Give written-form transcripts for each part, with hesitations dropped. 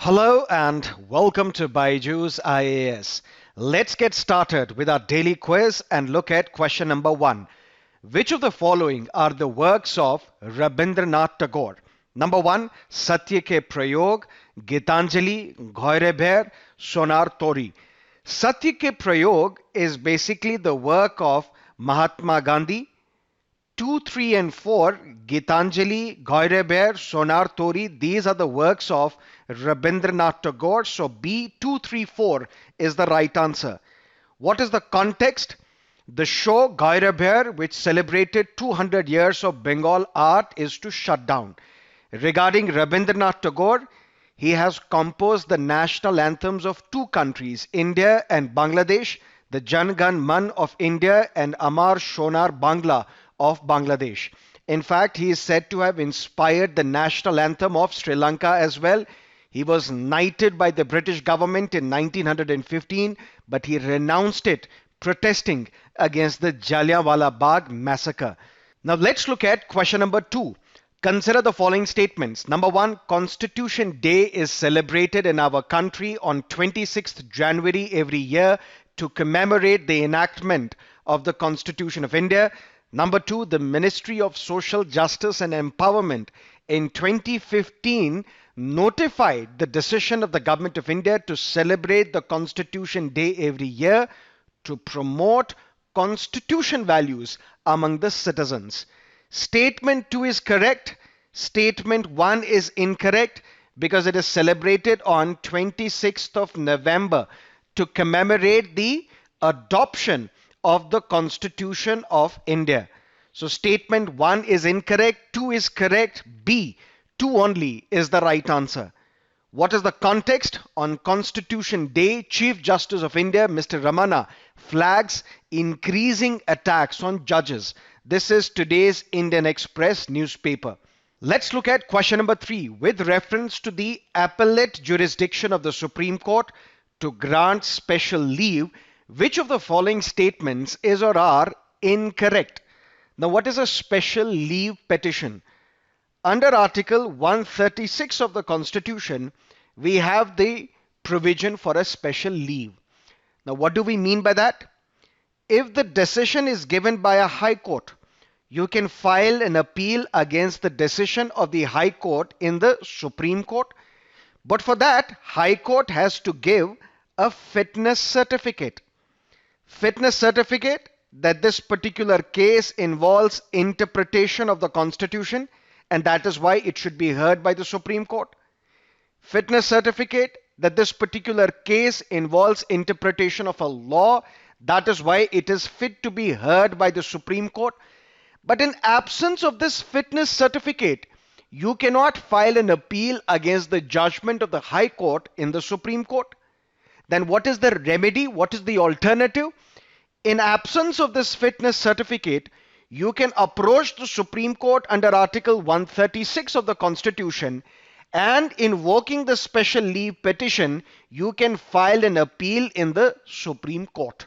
Hello and welcome to BYJU'S IAS. Let's get started with our daily quiz and look at question number 1. Which of the following are the works of Rabindranath Tagore? Number 1, Satya Ke Prayog, Gitanjali, Ghare, Sonar Tori. Satya Ke Prayog is basically the work of Mahatma Gandhi. 2, 3 and 4, Gitanjali, Ghare, Sonar Tori, these are the works of Rabindranath Tagore. So B, 2, 3, 4 is the right answer. What is the context? The show Ghare, which celebrated 200 years of Bengal art, is to shut down. Regarding Rabindranath Tagore, he has composed the national anthems of two countries, India and Bangladesh, the Jan Gan Man of India and Amar Shonar Bangla of Bangladesh. In fact, he is said to have inspired the national anthem of Sri Lanka as well. He was knighted by the British government in 1915, but he renounced it, protesting against the Jallianwala Bagh massacre. Now let's look at question number 2. Consider the following statements. Number 1, Constitution Day is celebrated in our country on 26th January every year to commemorate the enactment of the Constitution of India. Number 2, the Ministry of Social Justice and Empowerment in 2015 notified the decision of the Government of India to celebrate the Constitution Day every year to promote constitution values among the citizens. Statement 2 is correct. Statement 1 is incorrect because it is celebrated on 26th of November to commemorate the adoption of the Constitution of India. So statement 1 is incorrect, 2 is correct, B, 2 only is the right answer. What is the context? On Constitution Day, Chief Justice of India, Mr. Ramana, flags increasing attacks on judges. This is today's Indian Express newspaper. Let's look at question number 3. With reference to the appellate jurisdiction of the Supreme Court to grant special leave, which of the following statements is or are incorrect? Now, what is a special leave petition? Under Article 136 of the Constitution, we have the provision for a special leave. Now, what do we mean by that? If the decision is given by a High Court, you can file an appeal against the decision of the High Court in the Supreme Court. But for that, High Court has to give a fitness certificate. Fitness certificate that this particular case involves interpretation of the Constitution, and that is why it should be heard by the Supreme Court. Fitness certificate that this particular case involves interpretation of a law, that is why it is fit to be heard by the Supreme Court. But in absence of this fitness certificate, you cannot file an appeal against the judgment of the High Court in the Supreme Court. Then what is the remedy? What is the alternative? In absence of this fitness certificate, you can approach the Supreme Court under Article 136 of the Constitution, and invoking the special leave petition, you can file an appeal in the Supreme Court.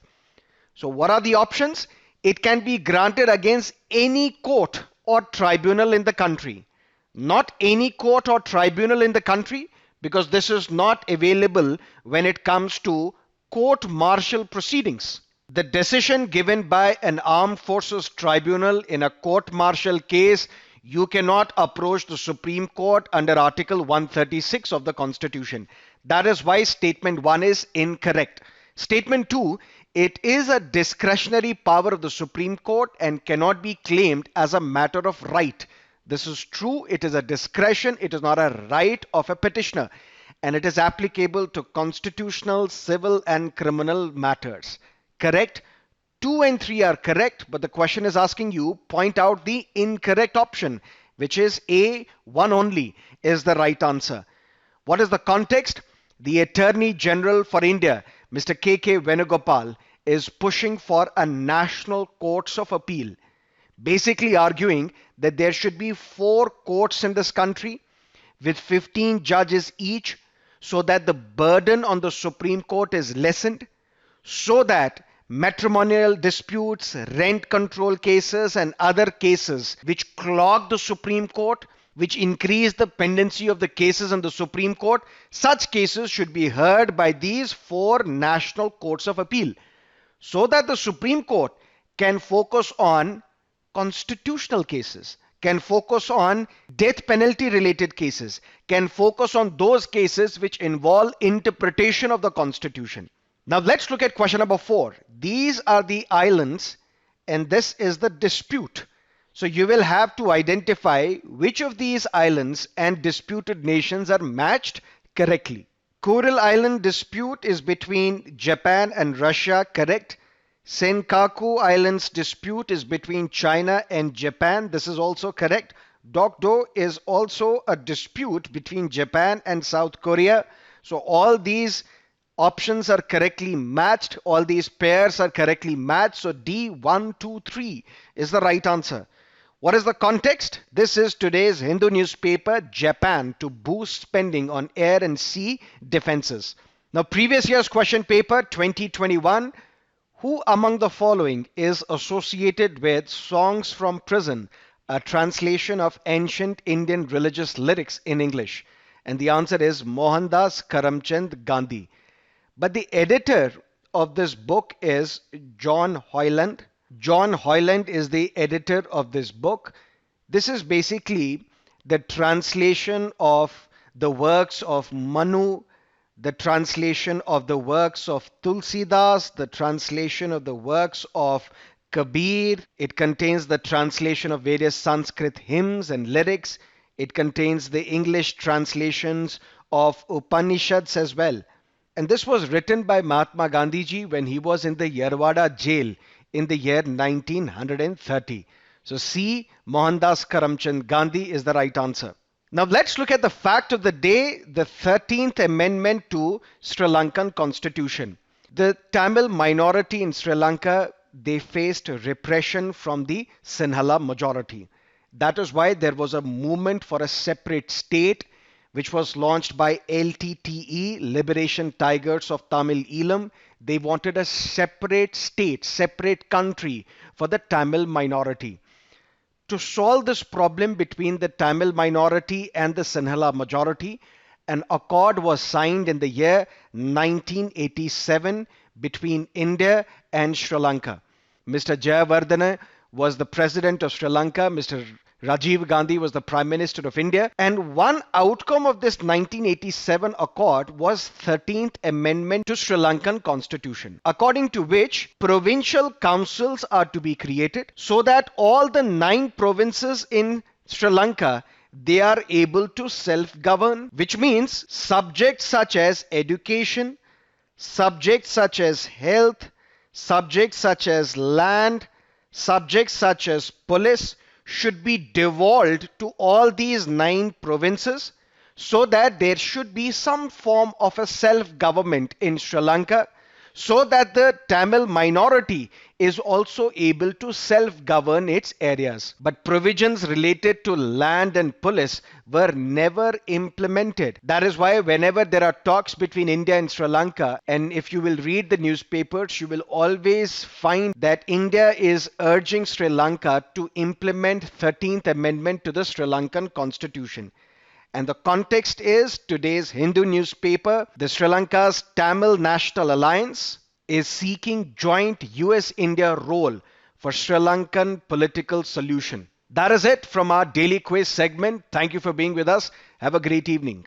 So what are the options? It can be granted against any court or tribunal in the country. Not any court or tribunal in the country, because this is not available when it comes to court-martial proceedings. The decision given by an armed forces tribunal in a court-martial case, you cannot approach the Supreme Court under Article 136 of the Constitution. That is why statement 1 is incorrect. Statement 2, it is a discretionary power of the Supreme Court and cannot be claimed as a matter of right. This is true. It is a discretion. It is not a right of a petitioner, and it is applicable to constitutional, civil and criminal matters. Correct? 2 and 3 are correct, but the question is asking you point out the incorrect option, which is A, 1 only is the right answer. What is the context? The Attorney General for India, Mr. K.K. Venugopal, is pushing for a national courts of appeal, basically arguing that there should be 4 courts in this country with 15 judges each, so that the burden on the Supreme Court is lessened, so that matrimonial disputes, rent control cases and other cases which clog the Supreme Court which increase the pendency of the cases in the Supreme Court, such cases should be heard by these four national courts of appeal, so that the Supreme Court can focus on constitutional cases, can focus on death penalty related cases, can focus on those cases which involve interpretation of the Constitution. Now let's look at question number 4. These are the islands and this is the dispute. So you will have to identify which of these islands and disputed nations are matched correctly. Kuril Island dispute is between Japan and Russia, correct. Senkaku Islands dispute is between China and Japan. This is also correct. Dokdo is also a dispute between Japan and South Korea. So all these options are correctly matched. All these pairs are correctly matched. So D, 1, 2, 3 is the right answer. What is the context? This is today's Hindu newspaper, Japan to boost spending on air and sea defenses. Now, previous year's question paper, 2021. Who among the following is associated with Songs from Prison, a translation of ancient Indian religious lyrics in English? And the answer is Mohandas Karamchand Gandhi. But the editor of this book is John Hoyland. John Hoyland is the editor of this book. This is basically the translation of the works of Manu, the translation of the works of Tulsidas, the translation of the works of Kabir. It contains the translation of various Sanskrit hymns and lyrics. It contains the English translations of Upanishads as well. And this was written by Mahatma Gandhi ji when he was in the Yerwada jail in the year 1930. So C, Mohandas Karamchand Gandhi is the right answer. Now let's look at the fact of the day, the 13th Amendment to Sri Lankan Constitution. The Tamil minority in Sri Lanka, they faced repression from the Sinhala majority. That is why there was a movement for a separate state which was launched by LTTE, Liberation Tigers of Tamil Eelam. They wanted a separate state, separate country for the Tamil minority. To solve this problem between the Tamil minority and the Sinhala majority, an accord was signed in the year 1987 between India and Sri Lanka. Mr. Jayawardena was the president of Sri Lanka. Mr. Rajiv Gandhi was the Prime Minister of India. And one outcome of this 1987 accord was 13th Amendment to Sri Lankan Constitution, according to which provincial councils are to be created so that all the 9 provinces in Sri Lanka, they are able to self-govern, which means subjects such as education, subjects such as health, subjects such as land, subjects such as police should be devolved to all these 9 provinces so that there should be some form of a self-government in Sri Lanka, so that the Tamil minority is also able to self-govern its areas. But provisions related to land and police were never implemented. That is why whenever there are talks between India and Sri Lanka, and if you will read the newspapers, you will always find that India is urging Sri Lanka to implement 13th Amendment to the Sri Lankan Constitution. And the context is today's Hindu newspaper. The Sri Lanka's Tamil National Alliance is seeking joint US-India role for Sri Lankan political solution. That is it from our daily quiz segment. Thank you for being with us. Have a great evening.